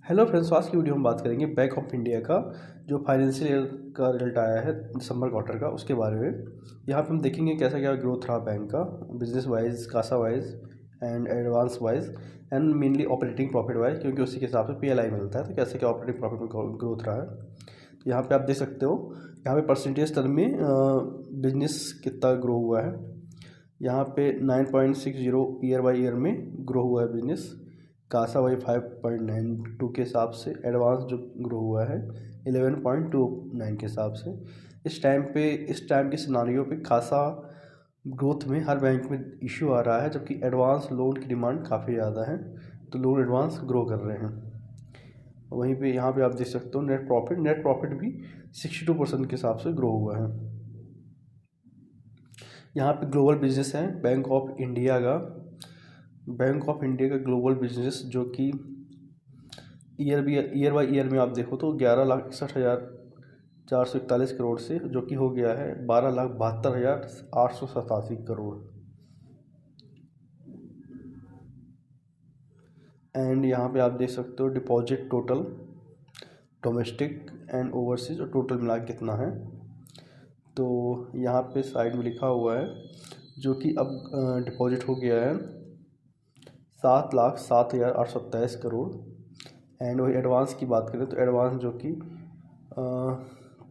Hello friends, आज की video में बात करेंगे बैंक ऑफ इंडिया का जो फाइनेंशियल ईयर का रिजल्ट आया है दिसंबर क्वार्टर का, उसके बारे में। यहाँ पे हम देखेंगे कैसा क्या ग्रोथ रहा बैंक का, business wise, CASA wise and advance wise and mainly operating profit wise, क्योंकि उसी के हिसाब से पीएलआई मिलता है। तो कैसे क्या ऑपरेटिंग प्रॉफिट में ग्रोथ रहा है, तो यहाँ पे आप देख सकते हो। यहाँ पे परसेंटेज टर्म में बिजनेस कितना ग्रो हुआ है। यहाँ पे 9.60 ईयर बाई ईयर में ग्रो हुआ है बिजनेस। कासा वाई 5.92 के हिसाब से, एडवांस जो ग्रो हुआ है 11.29 के हिसाब से। इस टाइम के सिनारियो पे खासा ग्रोथ में हर बैंक में इशू आ रहा है, जबकि एडवांस लोन की डिमांड काफ़ी ज़्यादा है, तो लोन एडवांस ग्रो कर रहे हैं। वहीं पे यहाँ पे आप देख सकते हो नेट प्रॉफिट भी 62% के हिसाब से ग्रो हुआ है। यहाँ पे ग्लोबल बिजनेस है बैंक ऑफ इंडिया का ग्लोबल बिजनेस, जो कि ईयर बाई ईयर में आप देखो तो 11,61,441 करोड़ से जो कि हो गया है 12,72,887 करोड़। एंड यहाँ पे आप देख सकते हो deposit total domestic and overseas और टोटल मिला के कितना है। तो यहाँ पे साइड में लिखा हुआ है जो कि अब डिपॉजिट हो गया है 7,07,827 करोड़। एंड वही एडवांस की बात करें तो एडवांस जो कि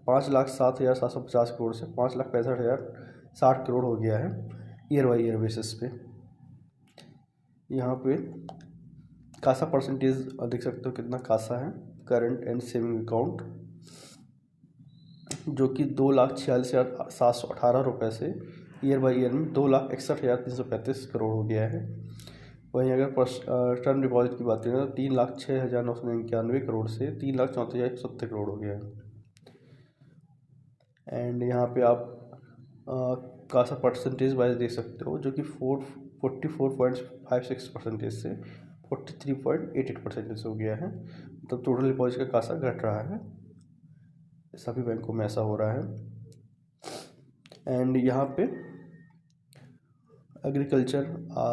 5,07,750 करोड़ से 5,65,060 करोड़ हो गया है ईयर बाई ईयर बेसिस पे। यहाँ पे कासा परसेंटेज देख सकते हो कितना कासा है, करंट एंड सेविंग अकाउंट, जो कि 2,46,718 रुपये से ईयर बाई ईयर में 2,61,335 करोड़ हो गया है। वहीं अगर टर्म डिपॉजिट की बात करें तो 3,06,999 करोड़ से 3,34,170 करोड़ हो गया है। एंड यहाँ पे आप कासा परसेंटेज वाइज देख सकते हो, जो कि 44.56% से 43.88% हो गया है। तो टोटल डिपॉजिट का कासा घट रहा है, सभी बैंकों में ऐसा हो रहा है। एंड यहाँ पे एग्रीकल्चर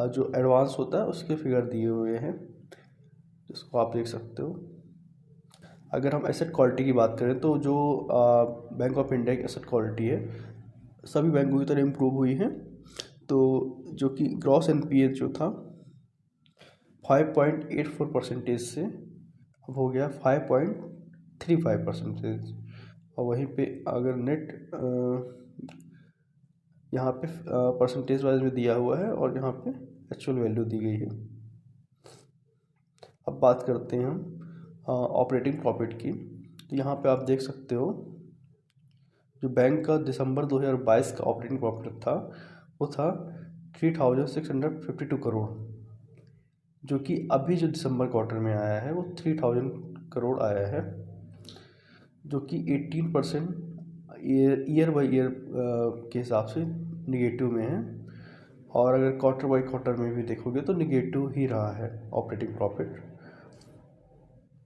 जो एडवांस होता है उसके फिगर दिए हुए हैं, जिसको आप देख सकते हो। अगर हम एसेट क्वालिटी की बात करें तो जो बैंक ऑफ इंडिया की एसेट क्वालिटी है सभी बैंकों की तरह इम्प्रूव हुई है। तो जो कि ग्रॉस एनपीए जो था 5.84% से अब हो गया 5.35%। और वहीं पे अगर नेट यहाँ पे परसेंटेज वाइज में दिया हुआ है और यहाँ पे एक्चुअल वैल्यू दी गई है। अब बात करते हैं हम ऑपरेटिंग प्रॉफिट की। तो यहाँ पे आप देख सकते हो जो बैंक का दिसंबर 2022 का ऑपरेटिंग प्रॉफिट था वो था 3,652 करोड़, जो कि अभी जो दिसंबर क्वार्टर में आया है वो 3,000 करोड़ आया है, जो कि 18% ईयर बाई ईयर के हिसाब से निगेटिव में है। और अगर क्वार्टर बाई क्वार्टर में भी देखोगे तो निगेटिव ही रहा है ऑपरेटिंग प्रॉफिट।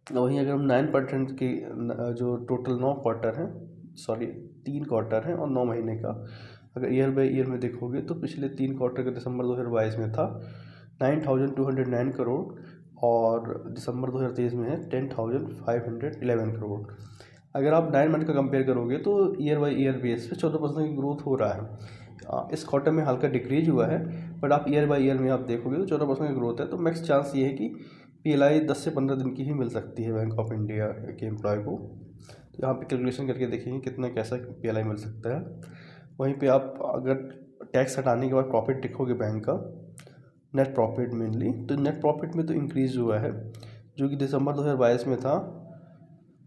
वहीं अगर हम 9% के जो टोटल 3 क्वार्टर हैं और 9 महीने का, अगर ईयर बाई ईयर में देखोगे तो पिछले 3 क्वार्टर का दिसंबर 2022 में था 9,209 करोड़ और दिसंबर 2023 में है 10,511 करोड़। अगर आप 9 मंथ का कंपेयर करोगे तो ईयर बाई ईयर बेस पे 14% की ग्रोथ हो रहा है। इस क्वार्टर में हल्का डिक्रीज हुआ है, बट आप ईयर बाई ईयर में आप देखोगे तो 14% की ग्रोथ है। तो मैक्स चांस ये है कि पीएलआई 10 से 15 दिन की ही मिल सकती है बैंक ऑफ इंडिया के एम्प्लॉय को। तो यहाँ पे कैलकुलेशन करके देखेंगे कितना कैसा पीएलआई मिल सकता है। वहीं पे आप अगर टैक्स हटाने के बाद प्रॉफिट देखोगे बैंक का, नेट प्रॉफिट मेनली, तो नेट प्रॉफिट में तो इंक्रीज़ हुआ है, जो कि दिसंबर 2022 में था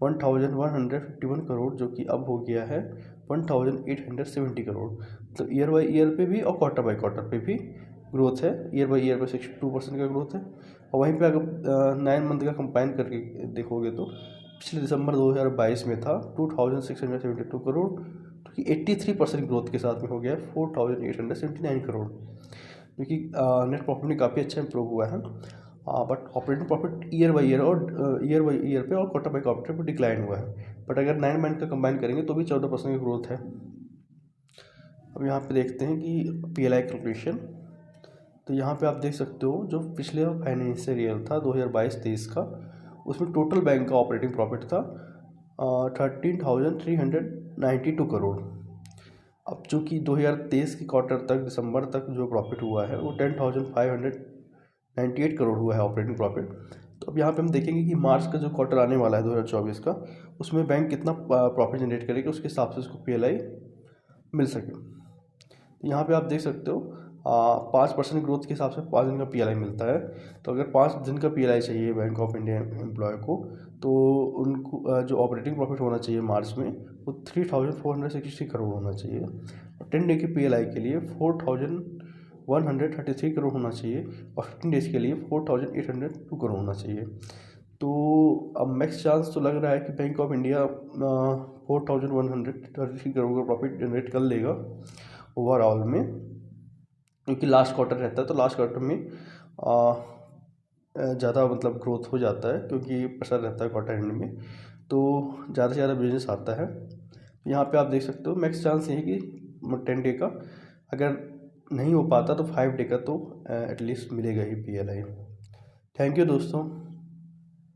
1,151 करोड़, जो कि अब हो गया है 1,870 करोड़। मतलब ईयर बाई ईयर पे भी और क्वार्टर बाई क्वार्टर पे भी ग्रोथ है। ईयर बाई ईयर पे 62% का ग्रोथ है। और वहीं पे अगर 9 मंथ का कंबाइन करके देखोगे तो पिछले दिसंबर 2022 में था 2,672 करोड़, जो कि 83% ग्रोथ के साथ में हो गया 4,879 करोड़, जो कि नेट प्रॉफिट में काफ़ी अच्छा इंप्रूव हुआ है। But operating profit year by year पे और क्वार्टर बाई क्वार्टर पे डिक्लाइन हुआ है। बट अगर 9 मंथ का कंबाइन करेंगे तो भी 14% की ग्रोथ है। अब यहाँ पे देखते हैं कि पीएलआई कैलकुलेशन। तो यहाँ पे आप देख सकते हो जो पिछले फाइनेंशियल ईयर था 2022-23 का, उसमें टोटल बैंक का ऑपरेटिंग प्रॉफिट था 13,392 करोड़। अब चूँकि 2023 के क्वार्टर तक दिसंबर तक जो प्रॉफिट हुआ है वो 10,598 करोड़ हुआ है ऑपरेटिंग प्रॉफिट। तो अब यहाँ पे हम देखेंगे कि मार्च का जो क्वार्टर आने वाला है 2024 का, उसमें बैंक कितना प्रॉफिट जनरेट करेगा, उसके हिसाब से उसको पीएलआई मिल सके। तो यहाँ पे आप देख सकते हो 5% ग्रोथ के हिसाब से 5 दिन का पीएलआई मिलता है। तो अगर 5 दिन का पीएलआई चाहिए बैंक ऑफ इंडिया एम्प्लॉय को, तो उनको जो ऑपरेटिंग प्रॉफिट होना चाहिए मार्च में वो 3,463 करोड़ होना चाहिए। 10 डे के पीएलआई के लिए 4,133 करोड़ होना चाहिए और 15 डेज के लिए 4,802 करोड़ होना चाहिए। तो अब मैक्स चांस तो लग रहा है कि बैंक ऑफ इंडिया 4,133 करोड़ का प्रॉफिट जनरेट कर लेगा ओवरऑल में, क्योंकि लास्ट क्वार्टर रहता है। तो लास्ट क्वार्टर में ज़्यादा मतलब ग्रोथ हो जाता है, क्योंकि प्रेशर रहता है क्वार्टर एंड में, तो ज़्यादा से ज़्यादा बिजनेस आता है। यहाँ पे आप देख सकते हो मैक्स चांस ये है कि 10 डे का, अगर नहीं हो पाता तो 5 डे का तो एटलीस्ट मिलेगा ही पीएलआई। थैंक यू दोस्तों।